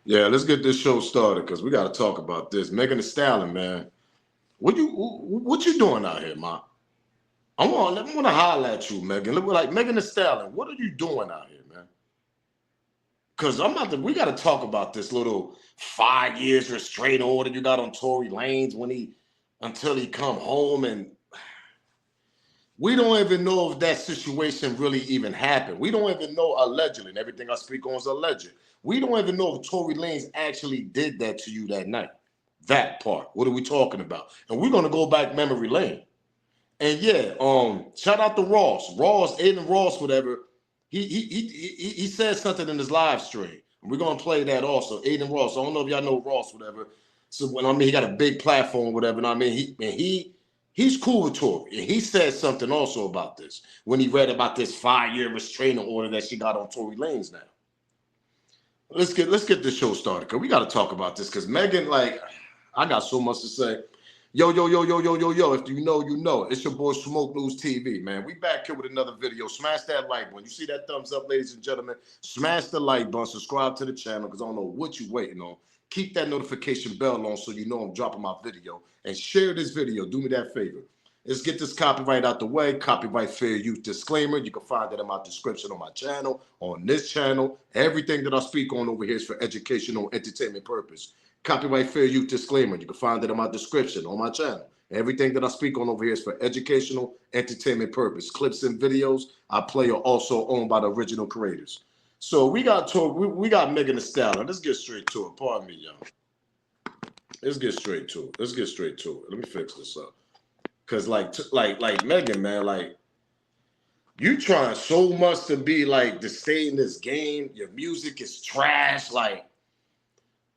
Yeah, let's get this show started because we got to talk about this. Megan Thee Stallion, man. What you doing out here, ma? I want to holler at you, Megan. Look, like Megan Thee Stallion, what are you doing out here, man? Because we got to talk about this little 5 years restraining order you got on Tory Lanez until he come home, and we don't even know if that situation really even happened. We don't even know, allegedly, and everything I speak on is alleged. We don't even know if Tory Lanez actually did that to you that night. That part. What are we talking about? And we're gonna go back memory lane. And yeah, shout out to Ross, Aiden Ross, whatever. He said something in his live stream. We're gonna play that also. Aiden Ross. I don't know if y'all know Ross, whatever. So when he got a big platform, whatever. And I mean, he's cool with Tory. And he said something also about this when he read about this 5-year restraining order that she got on Tory Lanez now. Let's get this show started because we got to talk about this because Megan, like, I got so much to say. Yo. If you know, you know. It's your boy Smoke News TV, man. We back here with another video. Smash that like button. You see that thumbs up, ladies and gentlemen? Smash the like button. Subscribe to the channel because I don't know what you're waiting on. Keep that notification bell on so you know I'm dropping my video. And share this video. Do me that favor. Let's get this copyright out the way. Copyright fair use disclaimer. You can find that in my description on my channel, on this channel. Everything that I speak on over here is for educational entertainment purpose. Copyright fair use disclaimer. You can find that in my description on my channel. Everything that I speak on over here is for educational entertainment purpose. Clips and videos I play are also owned by the original creators. So we got Megan Thee Stallion. Let's get straight to it. Pardon me, y'all. Let's get straight to it. Let me fix this up. Cause like Megan, man, like you trying so much to be like to stay in this game. Your music is trash. Like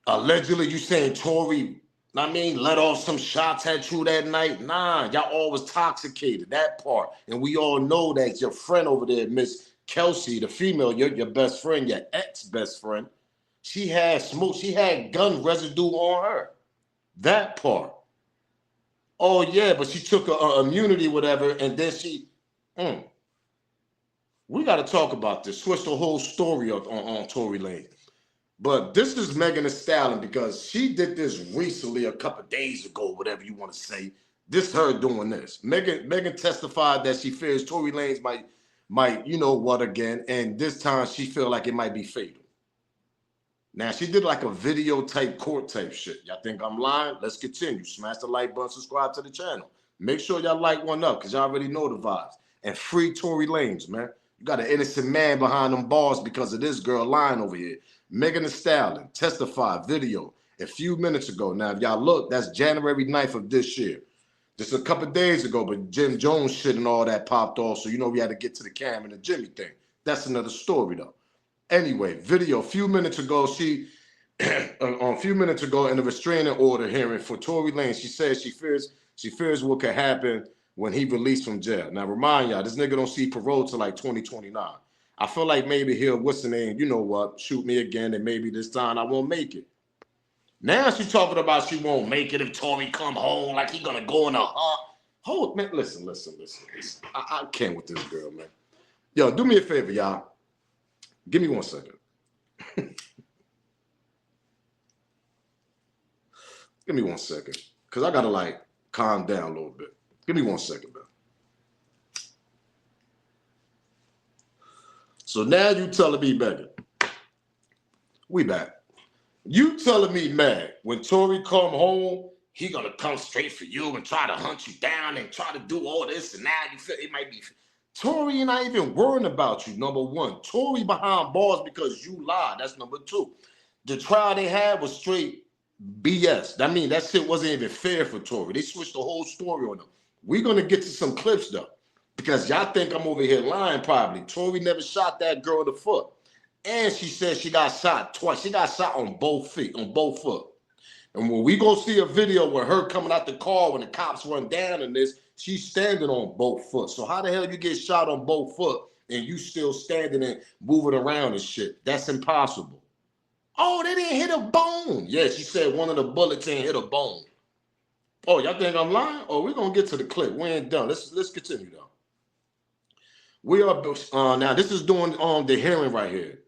allegedly, you saying Tory, let off some shots at you that night. Nah, y'all all was toxicated. That part, and we all know that your friend over there, Miss Kelsey, the female, your best friend, your ex-best friend, she had smoke. She had gun residue on her. That part. Oh yeah, but she took a immunity, whatever, and then she. We got to talk about this. Switch the whole story up on Tory Lanez. But this is Megan Thee Stallion because she did this recently, a couple of days ago, whatever you want to say. This her doing this. Megan testified that she fears Tory Lanez might you know what again, and this time she feel like it might be fatal. Now, she did like a video type court type shit. Y'all think I'm lying? Let's continue. Smash the like button, subscribe to the channel. Make sure y'all like one up because y'all already know the vibes. And free Tory Lanez, man. You got an innocent man behind them bars because of this girl lying over here. Megan Thee Stallion, testified video a few minutes ago. Now, if y'all look, that's January 9th of this year. Just a couple of days ago, but Jim Jones shit and all that popped off. So, you know, we had to get to the Cam and the Jimmy thing. That's another story, though. Anyway, video a few minutes ago, a few minutes ago in the restraining order hearing for Tory Lanez, she said she fears what could happen when he released from jail. Now, remind y'all, this nigga don't see parole till like 2029. I feel like maybe he'll, what's the name, you know what, shoot me again, and maybe this time I won't make it. Now she's talking about she won't make it if Tory come home, like he gonna go in a hold, man, listen. I can't with this girl, man. Yo, do me a favor, y'all. Give me 1 second. Give me 1 second. Because I got to like calm down a little bit. Give me 1 second, man. So now you telling me, Megan, we back. You telling me, man, when Tory come home, he going to come straight for you and try to hunt you down and try to do all this, and now you feel it might be... Tory ain't not even worrying about you, number one. Tory behind bars because you lied. That's number two. The trial they had was straight BS. I mean, that shit wasn't even fair for Tory. They switched the whole story on him. We're going to get to some clips, though, because y'all think I'm over here lying probably. Tory never shot that girl in the foot. And she said she got shot twice. She got shot on both feet, on both foot. And when we go see a video with her coming out the car when the cops run down in this, she's standing on both foot. So how the hell you get shot on both foot and you still standing and moving around and shit? That's impossible. Oh, they didn't hit a bone. Yeah, she said one of the bullets didn't hit a bone. Oh, y'all think I'm lying? Oh, we're going to get to the clip. We ain't done. Let's continue, though. We are, now this is doing the hearing right here.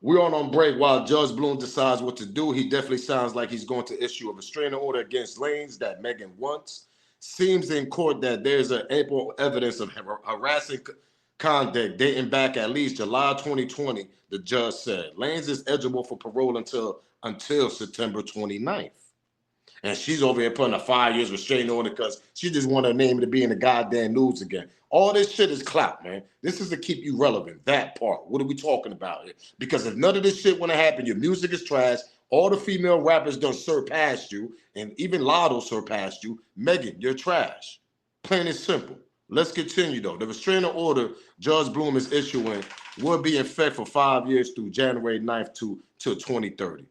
We're on break while Judge Bloom decides what to do. He definitely sounds like he's going to issue a restraining order against Lanez that Megan wants. Seems in court that there's an ample evidence of harassing conduct dating back at least July 2020, the judge said. Lanez is eligible for parole until September 29th. And she's over here putting a 5 years restraining order because she just want her name to be in the goddamn news again. All this shit is clout, man. This is to keep you relevant. That part. What are we talking about here? Because if none of this shit want to happen, your music is trash. All the female rappers done surpassed you, and even Lotto surpassed you. Megan, you're trash. Plain and simple. Let's continue though. The restraining order Judge Bloom is issuing will be in effect for 5 years through January 9th till 2030.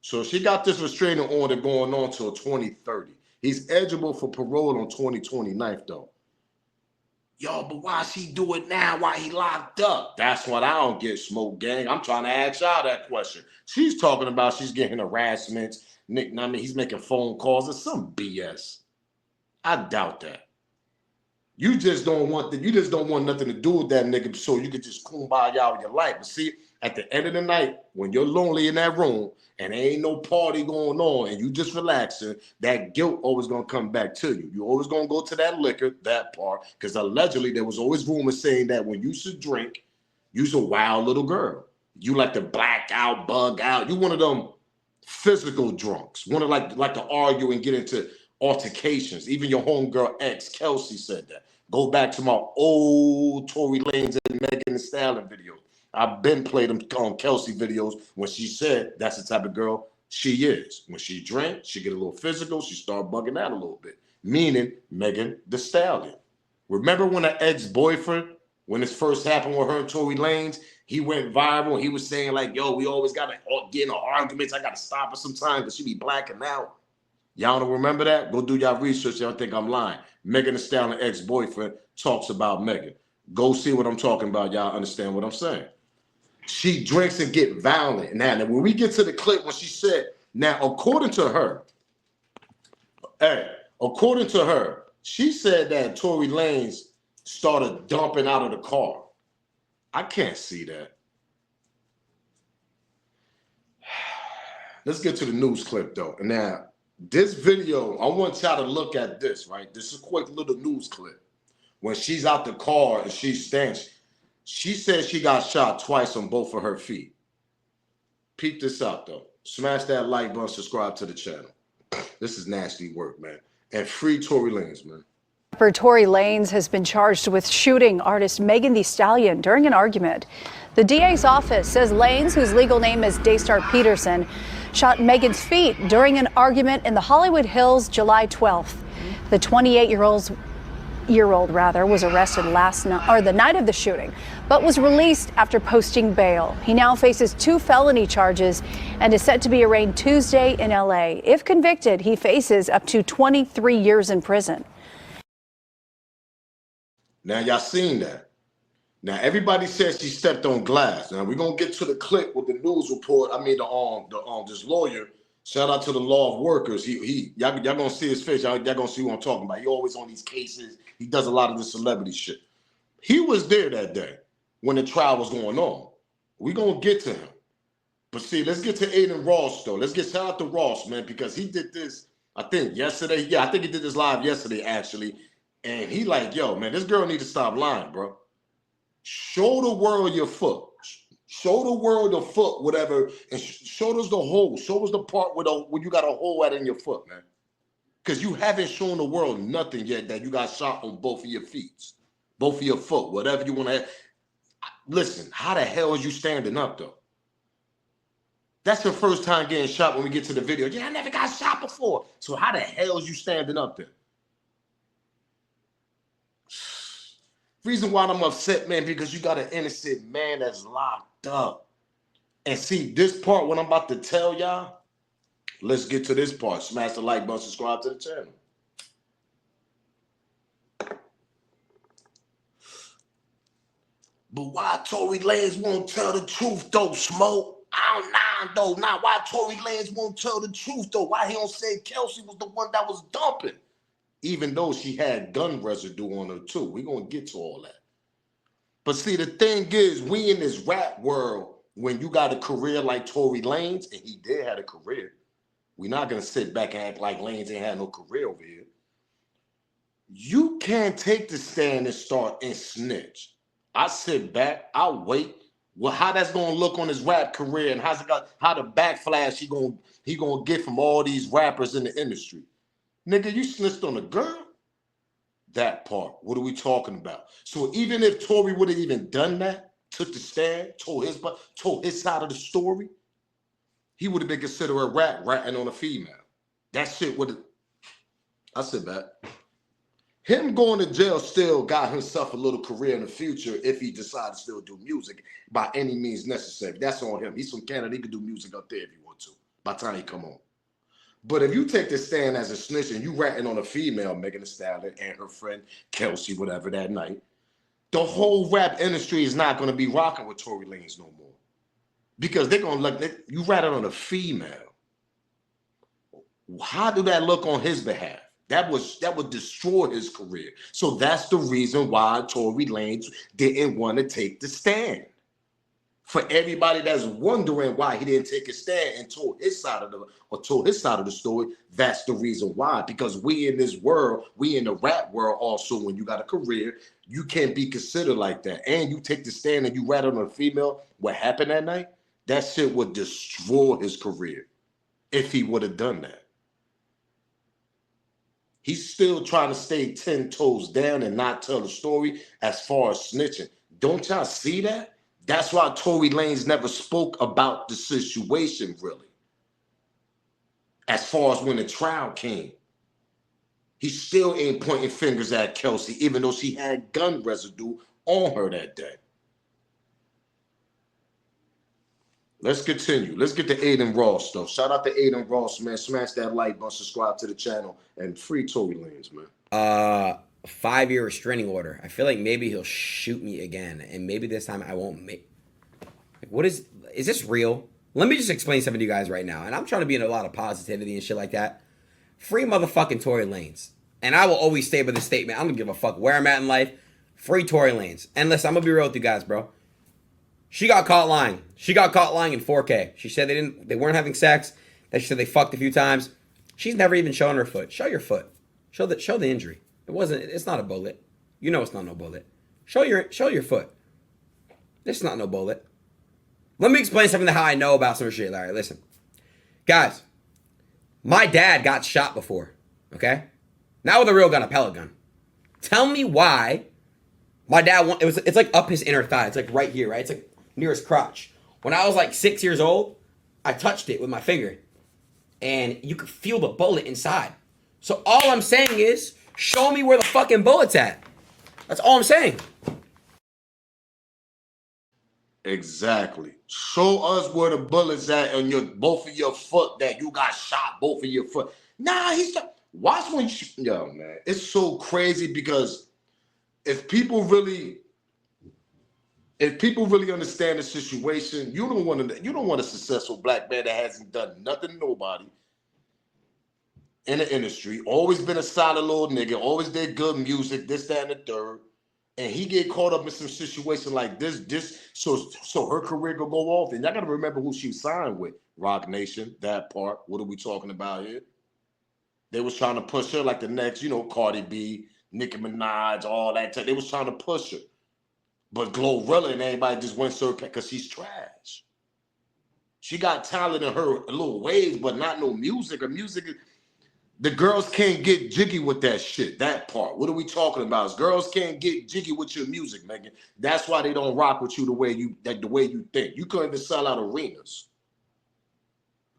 So she got this restraining order going on till 2030. He's eligible for parole on 2029 though. Yo, but why she do it now? Why he locked up? That's what I don't get, Smoke Gang. I'm trying to ask y'all that question. She's talking about she's getting harassment. Nick, I mean, he's making phone calls. It's some BS. I doubt that. You just don't want nothing to do with that nigga so you can just kumbaya with your life. But see, at the end of the night, when you're lonely in that room and there ain't no party going on and you just relaxing, that guilt always gonna come back to you. You always gonna go to that liquor, that part, because allegedly there was always rumors saying that when you should drink, you's a wild little girl. You like to black out, bug out. You one of them physical drunks. One of like to argue and get into altercations. Even your homegirl ex, Kelsey, said that. Go back to my old Tory Lanez and Megan Thee Stallion videos. I've been played them on Kelsey videos when she said that's the type of girl she is. When she drank, she get a little physical, she start bugging out a little bit. Meaning Megan Thee Stallion. Remember when her ex-boyfriend, when this first happened with her and Tory Lanez, he went viral. He was saying like, yo, we always got to get in arguments. I got to stop her sometimes because she be blacking out. Y'all don't remember that? Go do y'all research. Y'all think I'm lying. Megan Thee Stallion ex-boyfriend talks about Megan. Go see what I'm talking about. Y'all understand what I'm saying. She drinks and get violent. Now, when we get to the clip when she said, now, according to her, she said that Tory Lanez started dumping out of the car. I can't see that. Let's get to the news clip, though. Now, this video, I want y'all to look at this, right? This is a quick little news clip. When she's out the car and she stands, she says she got shot twice on both of her feet. Peep this out, though. Smash that like button, subscribe to the channel. This is nasty work, man. And free Tory Lanez, man. Rapper Tory Lanez has been charged with shooting artist Megan Thee Stallion during an argument. The DA's office says Lanez, whose legal name is Daystar Peterson, shot Megan's feet during an argument in the Hollywood Hills July 12th. The 28-year-old was arrested the night of the shooting, but was released after posting bail. He now faces 2 felony charges and is set to be arraigned Tuesday in LA. If convicted, he faces up to 23 years in prison. Now, y'all seen that. Now, everybody says she stepped on glass. Now, we're going to get to the clip with the news report. I mean, this lawyer. Shout out to the law of workers. Y'all going to see his face. Y'all going to see who I'm talking about. He always on these cases. He does a lot of the celebrity shit. He was there that day when the trial was going on. We're going to get to him. But see, let's get to Aiden Ross, though. Let's get shout out to Ross, man, because he did this, I think, yesterday. Yeah, I think he did this live yesterday, actually. And he like, yo, man, this girl need to stop lying, bro. Show the world your foot. Show the world the foot, whatever, and show us the hole. Show us the part where you got a hole at in your foot, man. Because you haven't shown the world nothing yet that you got shot on both of your feet. Both of your foot, whatever you want to have. Listen, how the hell is you standing up, though? That's your first time getting shot when we get to the video. Yeah, I never got shot before. So how the hell is you standing up there? Reason why I'm upset, man, because you got an innocent man that's locked up. And see, this part, what I'm about to tell y'all, let's get to this part. Smash the like button, subscribe to the channel. But why Tory Lanez won't tell the truth, though, Smoke? I don't know, though. Now, why Tory Lanez won't tell the truth, though? Why he don't say Kelsey was the one that was dumping? Even though she had gun residue on her, too. We're going to get to all that. But see, the thing is, we in this rap world, when you got a career like Tory Lanez, and he did have a career, we're not going to sit back and act like Lanez ain't had no career over here. You can't take the stand and start and snitch. I sit back, I wait. Well, how that's gonna look on his rap career, and how the backflash he gonna get from all these rappers in the industry. Nigga, you snitched on a girl? That part. What are we talking about? So even if Tory would have even done that, took the stand, told his side of the story, he would have been considered a ratting on a female. That shit would have. I sit back. Him going to jail still got himself a little career in the future if he decides to still do music by any means necessary. That's on him. He's from Canada. He can do music up there if he want to by the time he come on. But if you take the stand as a snitch and you ratting on a female, Megan Thee Stallion and her friend Kelsey, whatever, that night, the whole rap industry is not going to be rocking with Tory Lanez no more. Because they're going to look, you ratted on a female. How do that look on his behalf? That would destroy his career. So that's the reason why Tory Lanez didn't want to take the stand. For everybody that's wondering why he didn't take a stand and told his side of the story, that's the reason why. Because we in this world, we in the rap world also, when you got a career, you can't be considered like that. And you take the stand and you rat on a female, what happened that night, that shit would destroy his career if he would have done that. He's still trying to stay 10 toes down and not tell the story as far as snitching. Don't y'all see that? That's why Tory Lanez never spoke about the situation, really. As far as when the trial came. He still ain't pointing fingers at Kelsey, even though she had gun residue on her that day. Let's continue. Let's get to Aiden Ross, though. Shout out to Aiden Ross, man. Smash that like button, subscribe to the channel, and free Tory Lanez, man. 5-year restraining order. I feel like maybe he'll shoot me again, and maybe this time I won't make. What is this real? Let me just explain something to you guys right now, and I'm trying to be in a lot of positivity and shit like that. Free motherfucking Tory Lanez, and I will always stay by the statement. I don't give a fuck where I'm at in life. Free Tory Lanez. And listen, I'm gonna be real with you guys, bro. She got caught lying. She got caught lying in 4K. She said they weren't having sex. That she said they fucked a few times. She's never even shown her foot. Show your foot. Show the injury. It's not a bullet. You know it's not no bullet. Show your foot. This is not no bullet. Let me explain something to how I know about some shit. All right, listen. Guys, my dad got shot before, okay? Not with a real gun, a pellet gun. Tell me why my dad it's like up his inner thigh. It's like right here, right? It's like near his crotch. When I was like 6 years old, I touched it with my finger. And you could feel the bullet inside. So all I'm saying is, show me where the fucking bullet's at. That's all I'm saying. Exactly. Show us where the bullet's at on both of your foot that you got shot, both of your foot. Nah, he's not. Watch when yo, man. It's so crazy because if people really understand the situation, you don't want a successful black man that hasn't done nothing to nobody in the industry, always been a solid little nigga, always did good music, this, that, and the third, and he get caught up in some situation like this, so her career could go off. And y'all gotta remember who she signed with. Rock Nation, that part. What are we talking about here? They was trying to push her like the next, Cardi B, Nicki Minaj, all that. They was trying to push her. But Glorilla and everybody just went so because she's trash. She got talent in her little ways, but not no music. Her music, the girls can't get jiggy with that shit, that part. What are we talking about? Girls can't get jiggy with your music, Megan. That's why they don't rock with you the way you think. You couldn't even sell out arenas.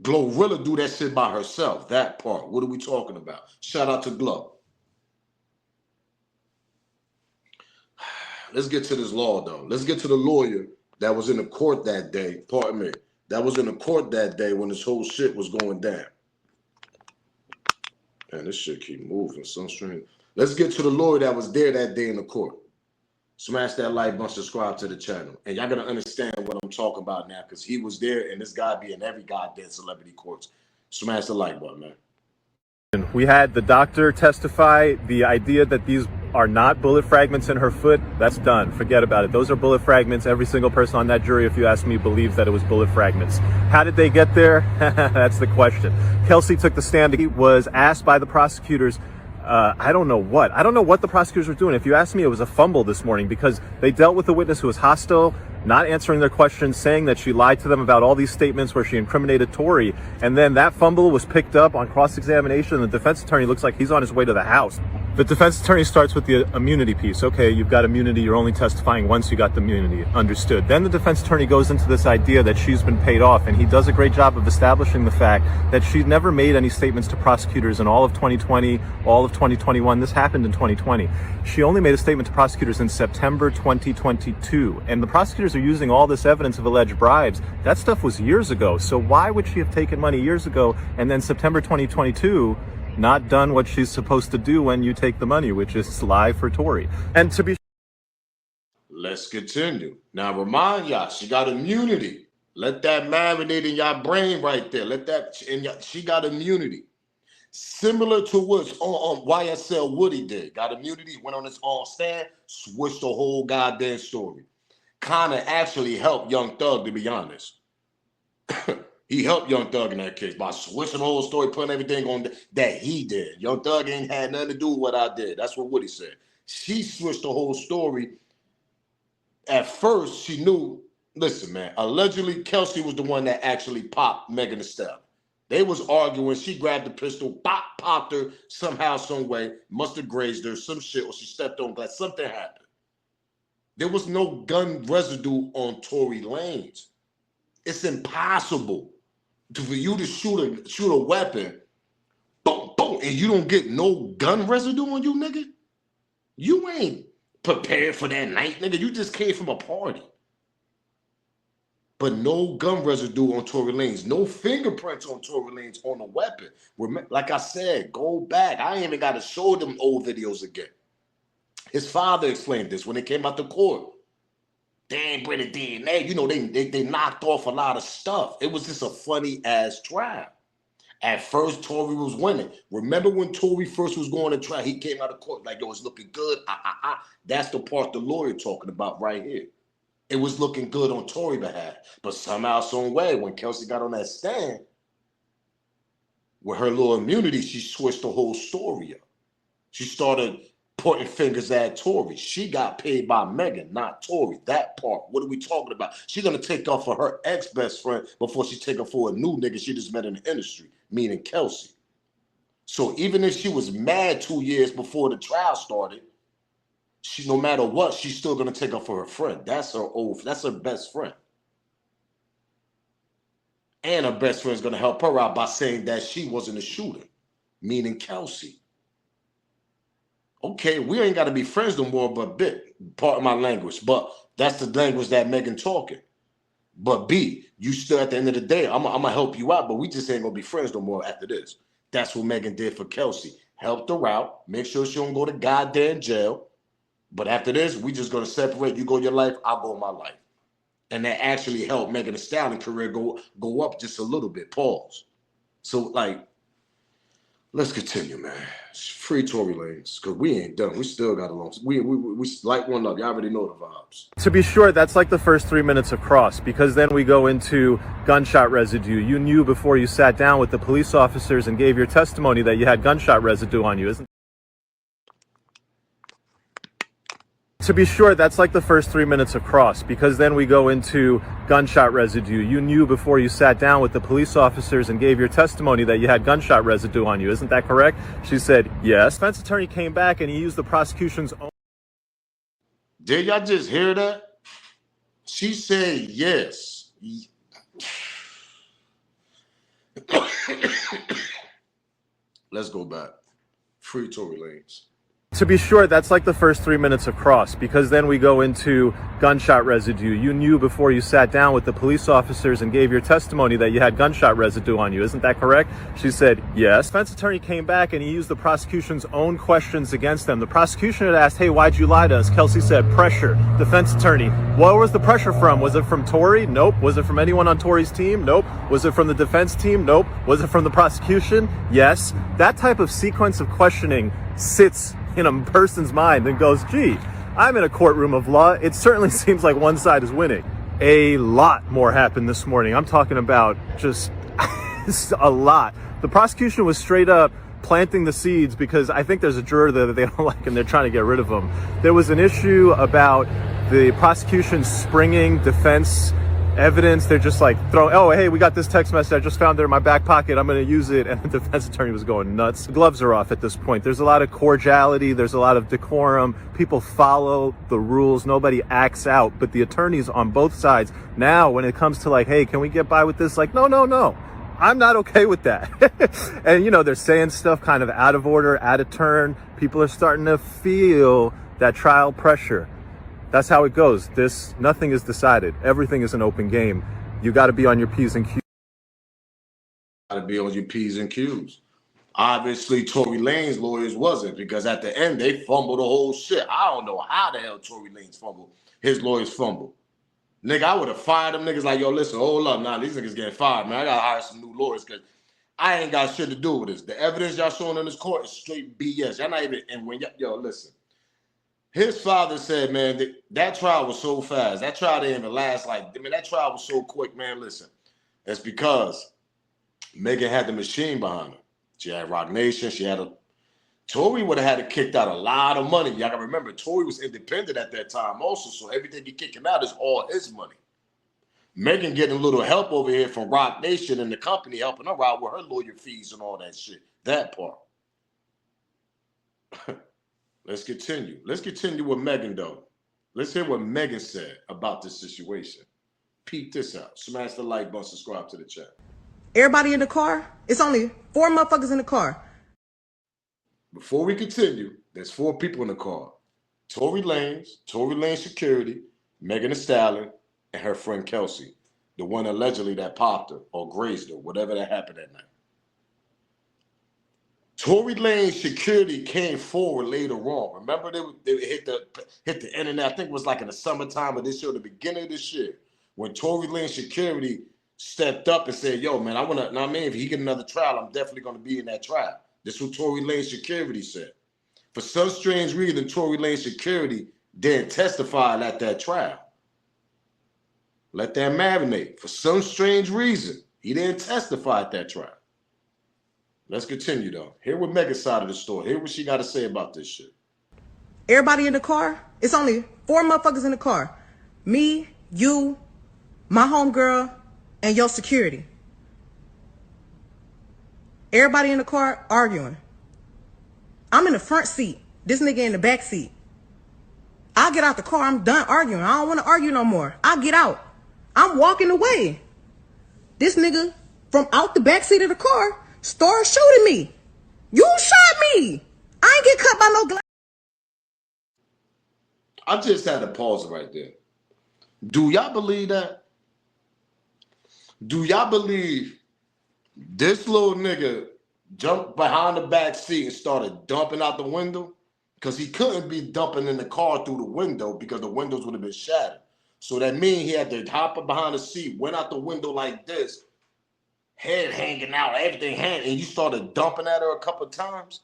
Glorilla do that shit by herself, that part. What are we talking about? Shout out to Glow. Let's get to this law, though. Let's get to the lawyer that was in the court that day. Pardon me. That was in the court that day when this whole shit was going down. Man, this shit keep moving. So strange. Let's get to the lawyer that was there that day in the court. Smash that like button, subscribe to the channel. And y'all gotta understand what I'm talking about now, because he was there and this guy be in every goddamn celebrity courts. Smash the like button, man. We had the doctor testify. The idea that these are not bullet fragments in her foot, that's done. Forget about it. Those are bullet fragments. Every single person on that jury, if you ask me, believes that it was bullet fragments. How did they get there? That's the question. Kelsey took the stand. He was asked by the prosecutors, I don't know what the prosecutors were doing. If you ask me, it was a fumble this morning because they dealt with a witness who was hostile, not answering their questions, saying that she lied to them about all these statements where she incriminated Tory. And then that fumble was picked up on cross-examination. The defense attorney looks like he's on his way to the house. The defense attorney starts with the immunity piece. Okay, you've got immunity. You're only testifying once you got the immunity. Understood. Then the defense attorney goes into this idea that she's been paid off, and he does a great job of establishing the fact that she's never made any statements to prosecutors in all of 2020, all of 2021. This happened in 2020. She only made a statement to prosecutors in September 2022, and the prosecutors are using all this evidence of alleged bribes. That stuff was years ago. So why would she have taken money years ago and then September 2022 not done what she's supposed to do when you take the money, which is lie for Tory? And to be Let's continue. Now remind y'all, she got immunity. Let that marinate in y'all brain right there. Let that she got immunity. Similar to what YSL Woody did. Got immunity, went on his own stand, switched the whole goddamn story. Kind of actually helped Young Thug, to be honest. He helped Young Thug in that case by switching the whole story, putting everything on that he did. Young Thug ain't had nothing to do with what I did. That's what Woody said. She switched the whole story. At first, she knew, listen, man, allegedly Kelsey was the one that actually popped Megan Thee Stallion. They was arguing. She grabbed the pistol, popped her somehow, some way, must have grazed her, some shit, or she stepped on glass. Something happened. There was no gun residue on Tory Lanez. It's impossible for you to shoot a weapon, boom, boom, and you don't get no gun residue on you, nigga. You ain't prepared for that night, nigga. You just came from a party. But no gun residue on Tory Lanez, no fingerprints on Tory Lanez on the weapon. Like I said, go back. I ain't even got to show them old videos again. His father explained this when they came out to court. They ain't bring the DNA. You know, they knocked off a lot of stuff. It was just a funny ass trial. At first, Tory was winning. Remember when Tory first was going to trial? He came out of court like, yo, it's looking good. That's the part the lawyer talking about right here. It was looking good on Tory's behalf. But somehow, some way, when Kelsey got on that stand, with her little immunity, she switched the whole story up. She started pointing fingers at Tory. She got paid by Megan, not Tory. That part. What are we talking about? She's going to take off for her ex-best friend before she take off for a new nigga she just met in the industry, meaning Kelsey. So even if she was mad 2 years before the trial started, she, no matter what, she's still going to take off for her friend. That's her best friend. And her best friend's going to help her out by saying that she wasn't a shooter, meaning Kelsey. Okay, we ain't got to be friends no more, but part of my language. But that's the language that Megan talking. But B, you still at the end of the day, I'm going to help you out, but we just ain't going to be friends no more after this. That's what Megan did for Kelsey. Helped her out, make sure she don't go to goddamn jail. But after this, we just going to separate. You go your life, I'll go my life. And that actually helped Megan Thee Stallion career go up just a little bit. Pause. So, like, let's continue, man. Free Tory Lanez, because we ain't done. We still got along. We like one love. Y'all already know the vibes. To be sure, that's like the first 3 minutes of cross, because then we go into gunshot residue. You knew before you sat down with the police officers and gave your testimony that you had gunshot residue on you, isn't? To be sure, that's like the first 3 minutes of cross, because then we go into gunshot residue. You knew before you sat down with the police officers and gave your testimony that you had gunshot residue on you. Isn't that correct? She said, yes. Defense attorney came back and he used the prosecution's own. Did y'all just hear that? She said yes. Let's go back. Free Tory Lanez. To be sure, that's like the first 3 minutes of cross, because then we go into gunshot residue. You knew before you sat down with the police officers and gave your testimony that you had gunshot residue on you. Isn't that correct? She said, yes. Defense attorney came back and he used the prosecution's own questions against them. The prosecution had asked, hey, why'd you lie to us? Kelsey said, pressure. Defense attorney, where was the pressure from? Was it from Tory? Nope. Was it from anyone on Tory's team? Nope. Was it from the defense team? Nope. Was it from the prosecution? Yes. That type of sequence of questioning sits in a person's mind and goes, gee, I'm in a courtroom of law. It certainly seems like one side is winning. A lot more happened this morning. I'm talking about just a lot. The prosecution was straight up planting the seeds because I think there's a juror there that they don't like and they're trying to get rid of him. There was an issue about the prosecution springing defense evidence. They're just like oh, hey, we got this text message. I just found it in my back pocket. I'm going to use it. And the defense attorney was going nuts. The gloves are off at this point. There's a lot of cordiality. There's a lot of decorum. People follow the rules. Nobody acts out. But the attorneys on both sides now, when it comes to like, hey, can we get by with this? Like, no. I'm not okay with that. And, you know, they're saying stuff kind of out of order, out of turn. People are starting to feel that trial pressure. That's how it goes. Nothing is decided. Everything is an open game. You got to be on your P's and Q's. Got to be on your P's and Q's. Obviously, Tory Lanez lawyers wasn't, because at the end, they fumbled the whole shit. I don't know how the hell Tory Lanez fumbled. His lawyers fumbled. Nigga, I would have fired them niggas like, yo, listen, hold up. Nah, these niggas getting fired, man. I got to hire some new lawyers because I ain't got shit to do with this. The evidence y'all showing in this court is straight BS. Y'all not even, and when yo, listen. His father said, man, that trial was so fast. That trial didn't even last that trial was so quick, man. Listen, it's because Megan had the machine behind her. She had Rock Nation. Tory would have had to kicked out a lot of money. Y'all gotta remember, Tory was independent at that time also, so everything he kicking out is all his money. Megan getting a little help over here from Rock Nation and the company helping her out with her lawyer fees and all that shit. That part. Let's continue. Let's continue with Megan, though. Let's hear what Megan said about this situation. Peep this out. Smash the like button, subscribe to the channel. Everybody in the car? It's only 4 motherfuckers in the car. Before we continue, there's 4 people in the car. Tory Lanez security, Megan Thee Stallion, and her friend Kelsey. The one allegedly that popped her or grazed her, whatever that happened that night. Tory Lanez security came forward later on. Remember they hit the internet. I think it was like in the summertime of this year, the beginning of this year, when Tory Lanez security stepped up and said, yo, man, if he get another trial, I'm definitely going to be in that trial. This is what Tory Lanez security said. For some strange reason, Tory Lanez security didn't testify at that trial. Let that marinate. For some strange reason, he didn't testify at that trial. Let's continue, though. Hear what Megan's side of the story. Hear what she got to say about this shit. Everybody in the car? It's only 4 motherfuckers in the car. Me, you, my homegirl, and your security. Everybody in the car arguing. I'm in the front seat. This nigga in the back seat. I get out the car. I'm done arguing. I don't want to argue no more. I get out. I'm walking away. This nigga from out the back seat of the car started shooting me. You shot me. I ain't get cut by no glass. I just had to pause right there. Do y'all believe that? Do y'all believe this little nigga jumped behind the back seat and started dumping out the window? Because he couldn't be dumping in the car through the window because the windows would have been shattered. So that means he had to hop up behind the seat, went out the window like this, head hanging out, everything hanging, and you started dumping at her a couple of times,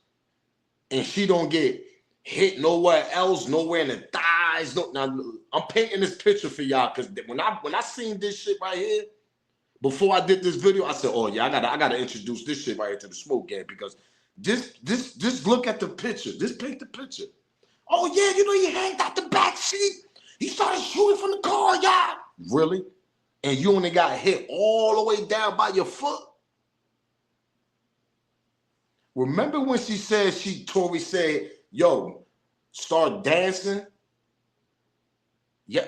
and she don't get hit nowhere else, nowhere in the thighs. No, now I'm painting this picture for y'all because when I seen this shit right here, before I did this video, I said, oh yeah, I gotta introduce this shit right here to the smoke game because just look at the picture. Just paint the picture. Oh yeah, you know he hanged out the back seat. He started shooting from the car, y'all. Really? And you only got hit all the way down by your foot? Remember when Tory said, yo, start dancing? Yeah.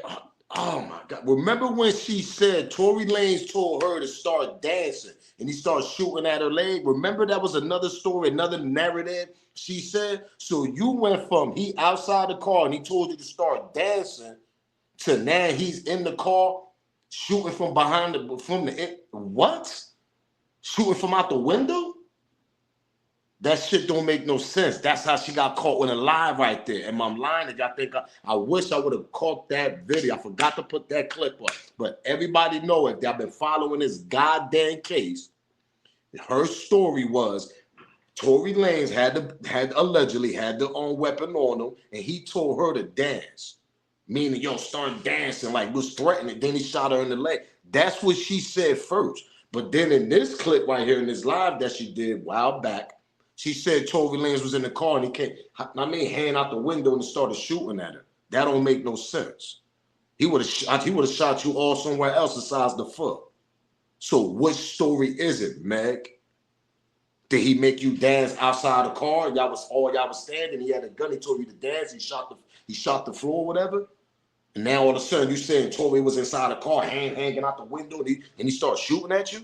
Oh my God. Remember when she said Tory Lanez told her to start dancing and he started shooting at her leg? Remember that was another story, another narrative she said? So you went from he outside the car and he told you to start dancing to now he's in the car shooting from behind what? Shooting from out the window? That shit don't make no sense. That's how she got caught in a lie right there. And I'm lying if y'all think I wish I would have caught that video. I forgot to put that clip up. But everybody know if y'all been following this goddamn case, her story was Tory Lanez had allegedly had the weapon on him, and he told her to dance. Meaning, yo, start dancing, like was threatening. Then he shot her in the leg. That's what she said first. But then in this clip right here, in this live that she did a while back, she said Tory Lanez was in the car and he came, hand out the window and started shooting at her. That don't make no sense. He would have shot you all somewhere else besides the foot. So what story is it, Meg? Did he make you dance outside the car? Y'all was standing. He had a gun. He told you to dance. He shot the floor, whatever. And now all of a sudden you saying Tory was inside the car, hanging out the window, and he starts shooting at you.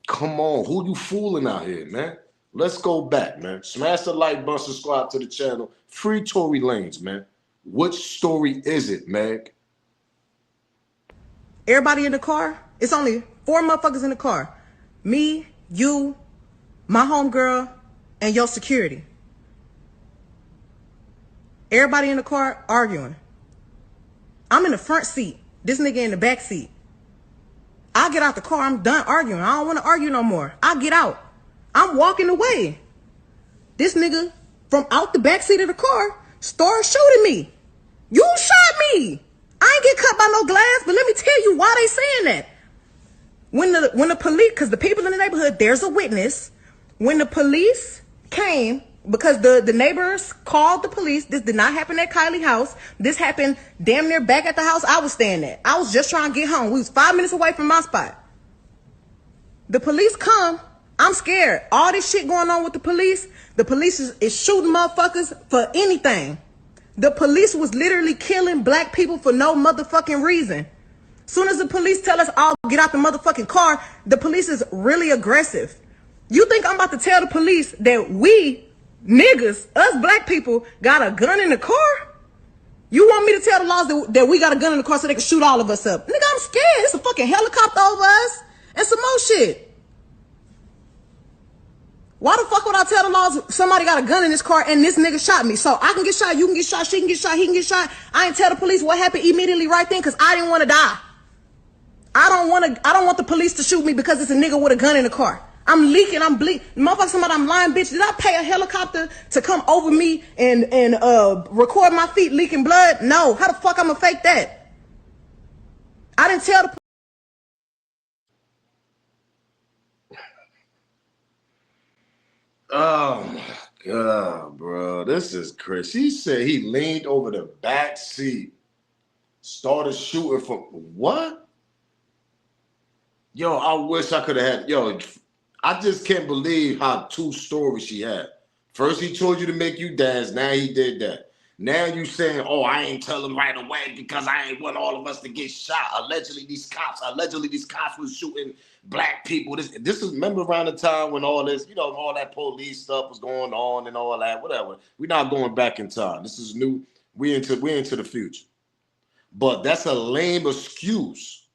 Come on, who you fooling out here, man? Let's go back, man. Smash the like button, subscribe to the channel. Free Tory Lanez, man. Which story is it, Meg? Everybody in the car? It's only 4 motherfuckers in the car. Me, you, my homegirl, and your security. Everybody in the car arguing. I'm in the front seat. This nigga in the back seat. I get out the car. I'm done arguing. I don't want to argue no more. I get out. I'm walking away. This nigga from out the back seat of the car started shooting me. You shot me. I ain't get cut by no glass, but let me tell you why they saying that. When the police, because the people in the neighborhood, there's a witness. When the police came, because the neighbors called the police. This did not happen at Kylie's house. This happened damn near back at the house I was staying at. I was just trying to get home. We was 5 minutes away from my spot. The police come. I'm scared. All this shit going on with the police is shooting motherfuckers for anything. The police was literally killing black people for no motherfucking reason. Soon as the police tell us all get out the motherfucking car, the police is really aggressive. You think I'm about to tell the police that we niggas, us black people, got a gun in the car? You want me to tell the laws that we got a gun in the car so they can shoot all of us up? Nigga, I'm scared. It's a fucking helicopter over us and some more shit. Why the fuck would I tell the laws somebody got a gun in this car and this nigga shot me? So I can get shot, you can get shot, she can get shot, he can get shot. I ain't tell the police what happened immediately right then because I didn't want to die. I don't want the police to shoot me because it's a nigga with a gun in the car. I'm leaking, I'm bleeding. Motherfucker, somebody, I'm lying, bitch. Did I pay a helicopter to come over me and record my feet leaking blood? No. How the fuck I'm gonna fake that? I didn't tell the Oh my God, bro. This is crazy. She said he leaned over the back seat, started shooting from what? Yo, I wish I could have had, yo, I just can't believe how 2 stories she had. First, he told you to make you dance. Now he did that. Now you saying, oh, I ain't tell him right away because I ain't want all of us to get shot. Allegedly, these cops was shooting black people. This is, remember around the time when all this, all that police stuff was going on and all that, whatever. We're not going back in time. This is new. We're into the future. But that's a lame excuse.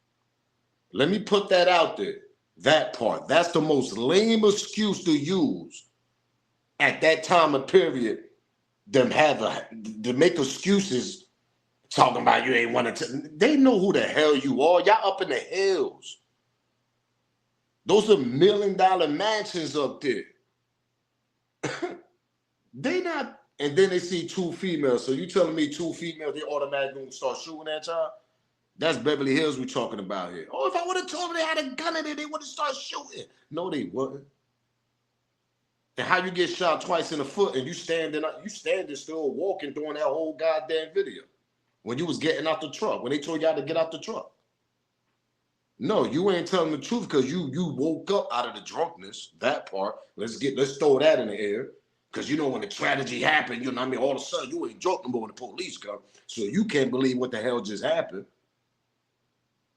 Let me put that out there. That part. That's the most lame excuse to use at that time of period. Them to make excuses talking about you ain't want to. They know who the hell you are. Y'all up in the hills. Those are $1 million mansions up there. They not. And then they see 2 females. So you telling me 2 females, they automatically gonna start shooting at y'all? That's Beverly Hills we talking about here. Oh, if I would have told them they had a gun in it, they would have started shooting. No, they wouldn't. And how you get shot twice in the foot and you standing still walking during that whole goddamn video when you was getting out the truck, when they told y'all to get out the truck. No, you ain't telling the truth because you woke up out of the drunkenness, that part. Let's throw that in the air. Because when the tragedy happened, all of a sudden you ain't drunk no more when the police come. So you can't believe what the hell just happened.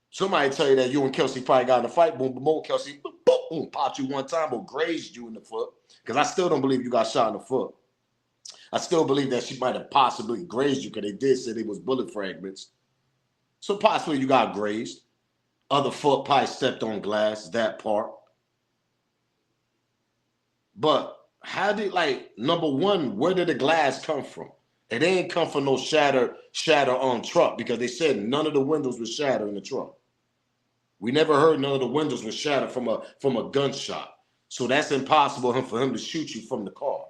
Somebody tell you that you and Kelsey probably got in a fight, boom, boom, boom, Kelsey, boom, boom, popped you one time or grazed you in the foot. Because I still don't believe you got shot in the foot. I still believe that she might have possibly grazed you because they did say they was bullet fragments. So possibly you got grazed. Other foot probably stepped on glass, that part. But how did, number one, where did the glass come from? It ain't come from no shatter on truck because they said none of the windows was shattered in the truck. We never heard none of the windows was shattered from a gunshot. So that's impossible for him to shoot you from the car.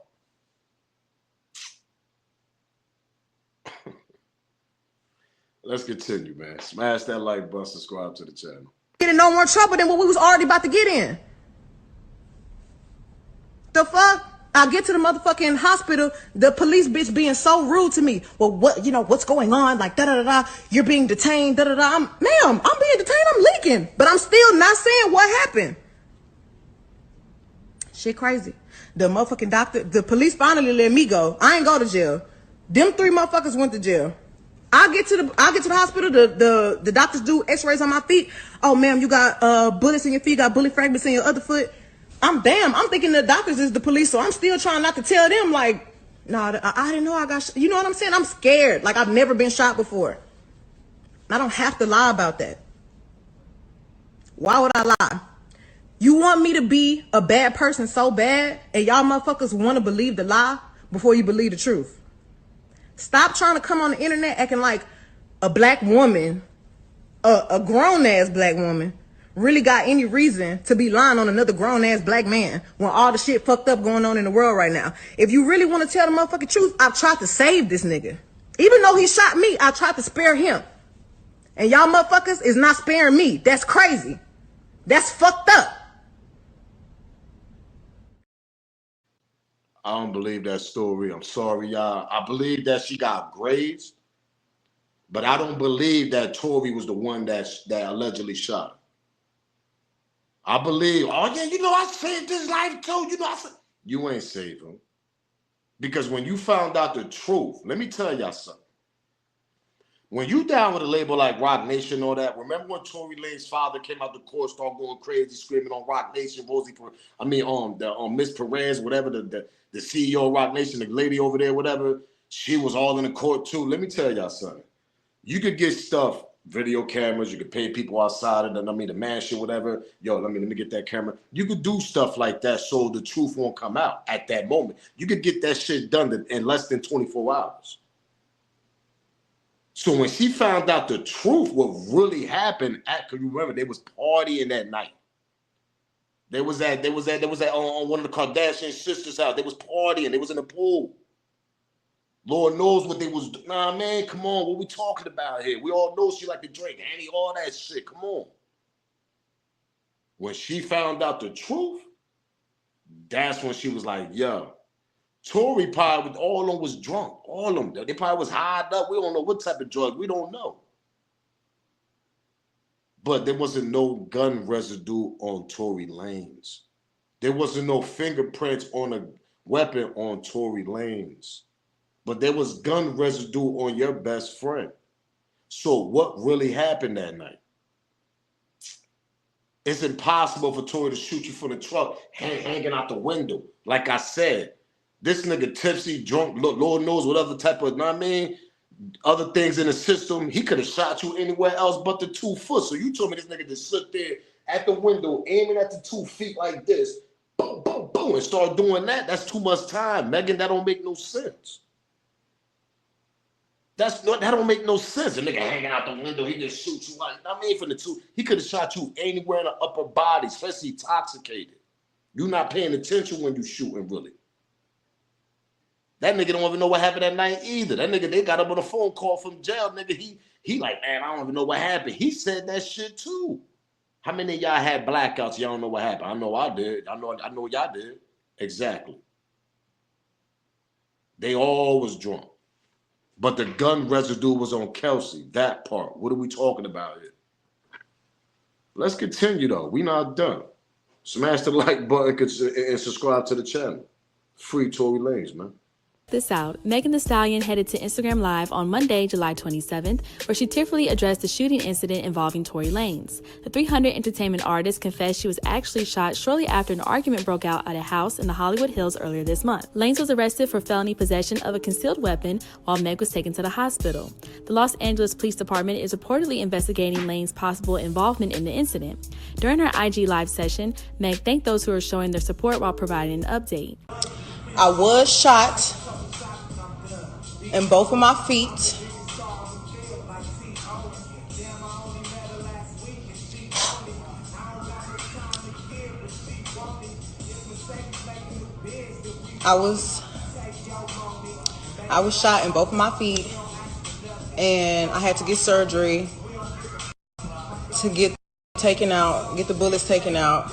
Let's continue, man. Smash that like button, subscribe to the channel. Get in no more trouble than what we was already about to get in. The fuck? I get to the motherfucking hospital, the police bitch being so rude to me. Well, what's going on? Like, da-da-da-da, you're being detained, da-da-da. Ma'am, I'm being detained, I'm leaking. But I'm still not saying what happened. Shit crazy. The motherfucking doctor, the police finally let me go. I ain't go to jail. Them 3 motherfuckers went to jail. I get to the hospital, the doctors do x-rays on my feet. Oh, ma'am, you got bullets in your feet, got bullet fragments in your other foot. I'm thinking the doctors is the police, so I'm still trying not to tell them, like, nah, I didn't know I got shot. You know what I'm saying? I'm scared. Like, I've never been shot before. I don't have to lie about that. Why would I lie? You want me to be a bad person so bad, and y'all motherfuckers want to believe the lie before you believe the truth. Stop trying to come on the internet acting like a black woman, a grown-ass black woman, really got any reason to be lying on another grown-ass black man when all the shit fucked up going on in the world right now. If you really want to tell the motherfucking truth, I've tried to save this nigga. Even though he shot me, I tried to spare him. And y'all motherfuckers is not sparing me. That's crazy. That's fucked up. I don't believe that story. I'm sorry, y'all. I believe that she got grades, but I don't believe that Tory was the one that allegedly shot her. I believe, oh yeah, I saved his life too. You ain't saved him. Because when you found out the truth, let me tell y'all something. When you down with a label like Rock Nation and all that, remember when Tory Lanez's father came out the court, started going crazy, screaming on Rock Nation, Miss Perez, whatever, the CEO of Rock Nation, the lady over there, whatever, she was all in the court too. Let me tell y'all something. You could get stuff, video cameras, you could pay people outside of the mansion, whatever. Yo, let me get that camera. You could do stuff like that so the truth won't come out at that moment. You could get that shit done in less than 24 hours. So when she found out the truth, what really happened, because you remember, they was partying that night. They was at on one of the Kardashian sisters' house. They was partying. They was in the pool. Lord knows what they was. Nah, man, come on. What we talking about here? We all know she like to drink, Annie, all that shit. Come on. When she found out the truth, that's when she was like, yo, Tory probably, all of them was drunk. All of them. They probably was high up. We don't know what type of drug. We don't know. But there wasn't no gun residue on Tory Lanez. There wasn't no fingerprints on a weapon on Tory Lanez. But there was gun residue on your best friend. So what really happened that night? It's impossible for Tory to shoot you from the truck hanging out the window. Like I said, this nigga tipsy, drunk, Lord knows what other type of, other things in the system. He could have shot you anywhere else but the 2 foot. So you told me this nigga just sit there at the window, aiming at the 2 feet like this, boom, boom, boom, and start doing that. That's too much time, Megan. That don't make no sense. That don't make no sense. The nigga hanging out the window, he just shoot you like, from the 2. He could have shot you anywhere in the upper body, especially intoxicated. You're not paying attention when you shooting, really. That nigga don't even know what happened that night either. That nigga, they got him on a phone call from jail. Nigga, he like, man, I don't even know what happened. He said that shit too. How many of y'all had blackouts? Y'all don't know what happened. I know I did. I know y'all did. Exactly. They all was drunk. But the gun residue was on Kelsey. That part. What are we talking about here? Let's continue though. We not done. Smash the like button and subscribe to the channel. Free Tory Lanez, man. This out, Megan Thee Stallion headed to Instagram Live on Monday, July 27th, where she tearfully addressed the shooting incident involving Tory Lanez. The 300 Entertainment artist confessed she was actually shot shortly after an argument broke out at a house in the Hollywood Hills earlier this month. Lanez was arrested for felony possession of a concealed weapon while Meg was taken to the hospital. The Los Angeles Police Department is reportedly investigating Lanez's possible involvement in the incident. During her IG Live session, Meg thanked those who are showing their support while providing an update. I was shot in both of my feet. I was shot in both of my feet, and I had to get surgery to get the bullets taken out.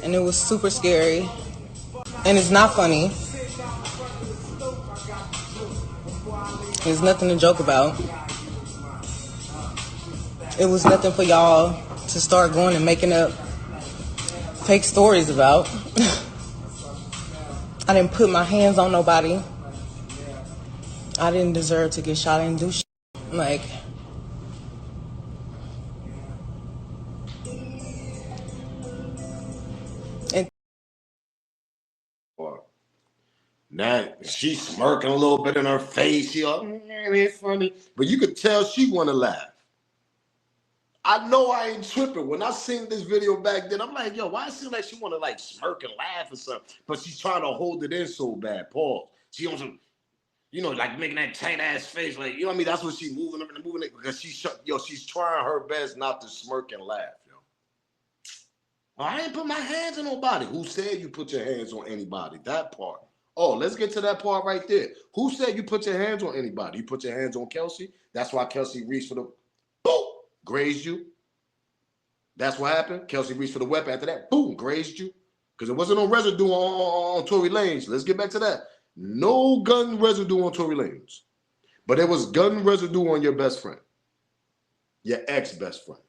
And it was super scary. And it's not funny. There's nothing to joke about. It was nothing for y'all to start going and making up fake stories about. I didn't put my hands on nobody. I didn't deserve to get shot. I didn't do shit. Like, and now she's smirking a little bit in her face. She all, it's funny, but you could tell she want to laugh. I know I ain't tripping. When I seen this video back then, I'm like, yo, why it seem like she want to like smirk and laugh or something? But she's trying to hold it in so bad. Pause. She on some, you know, like making that tight ass face, like, you know what I mean? That's what she's moving up and moving it because she's trying her best not to smirk and laugh, yo. I ain't put my hands on nobody. Who said you put your hands on anybody? That part. Oh, let's get to that part right there. Who said you put your hands on anybody? You put your hands on Kelsey. That's why Kelsey reached for the boom, grazed you. That's what happened. Kelsey reached for the weapon. After that, boom, grazed you. Because there wasn't no residue on Tory Lanez. Let's get back to that. No gun residue on Tory Lanez. But there was gun residue on your best friend. Your ex-best friend.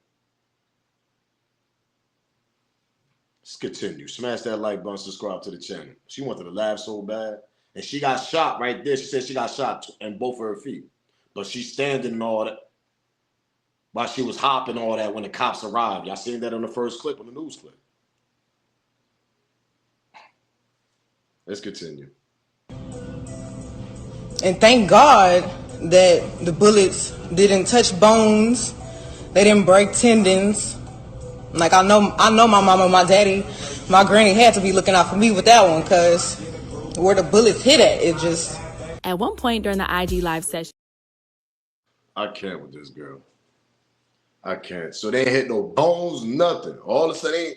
Let's continue. Smash that like button, subscribe to the channel. She wanted to laugh so bad. And she got shot right there. She said she got shot in both of her feet. But she's standing and all that. While she was hopping all that when the cops arrived. Y'all seen that on the first clip, on the news clip. Let's continue. And thank God that the bullets didn't touch bones. They didn't break tendons. Like, I know my mama, my daddy, my granny had to be looking out for me with that one, because where the bullets hit at, it just... At one point during the IG live session, I can't with this girl. I can't. So they ain't hit no bones, nothing. All of a sudden,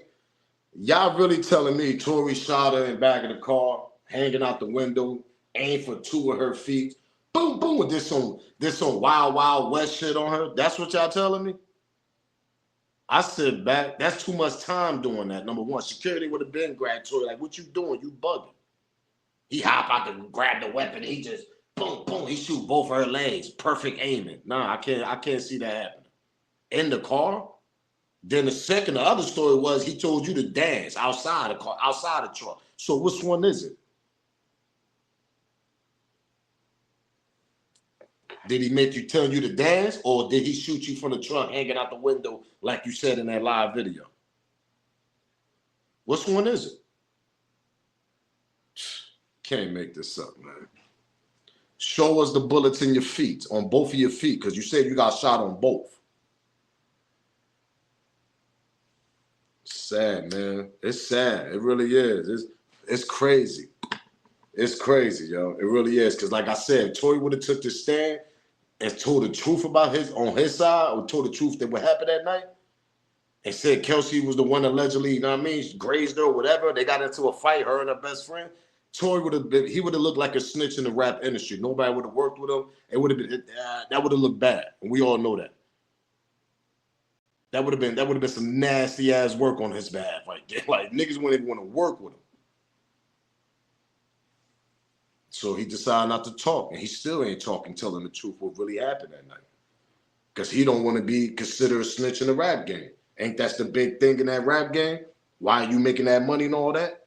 y'all really telling me Tory shot her in the back of the car, hanging out the window, aimed for two of her feet, boom, boom, with this some wild, wild west shit on her? That's what y'all telling me? I said back, that's too much time doing that. Number one, security would have been grabbed Tory. Like, what you doing? You bugging. He hop out to grab the weapon. He just, boom, boom, he shoot both of her legs. Perfect aiming. Nah, I can't see that happening. In the car. Then the other story was he told you to dance outside the car, outside the truck. So which one is it? Did he make you tell you to dance, or did he shoot you from the truck hanging out the window like you said in that live video? Which one is it? Can't make this up, man. Show us the bullets in your feet, on both of your feet, because you said you got shot on both. Sad, man. It's sad. It really is. It's crazy. It's crazy, yo. It really is. Because like I said, if Tory would have took the stand and told the truth about on his side, or told the truth that what happened that night, and said Kelsey was the one allegedly, you know what I mean, grazed her or whatever, they got into a fight, her and her best friend, Tory would have looked like a snitch in the rap industry. Nobody would have worked with him. It would have been that would have looked bad. And we all know that. That would have been some nasty ass work on his behalf right there. Like, niggas wouldn't even want to work with him. So he decided not to talk, and he still ain't talking, telling the truth what really happened that night. Because he don't want to be considered a snitch in the rap game. Ain't that the big thing in that rap game? Why are you making that money and all that?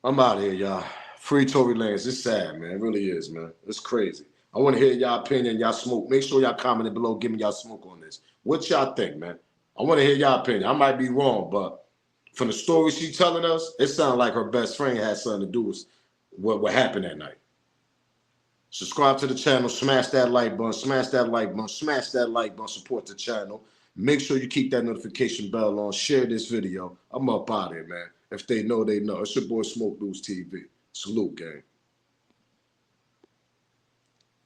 I'm out of here, y'all. Free Tory Lanez. It's sad, man. It really is, man. It's crazy. I want to hear y'all opinion, y'all smoke. Make sure y'all comment below. Give me y'all smoke on this. What y'all think, man? I want to hear y'all opinion. I might be wrong, but from the story she telling us, it sounded like her best friend had something to do with what happened that night. Subscribe to the channel. Smash that like button. Smash that like button. Smash that like button. Support the channel. Make sure you keep that notification bell on. Share this video. I'm up out of here, man. If they know, they know. It's your boy Smoke News TV. Salute, gang.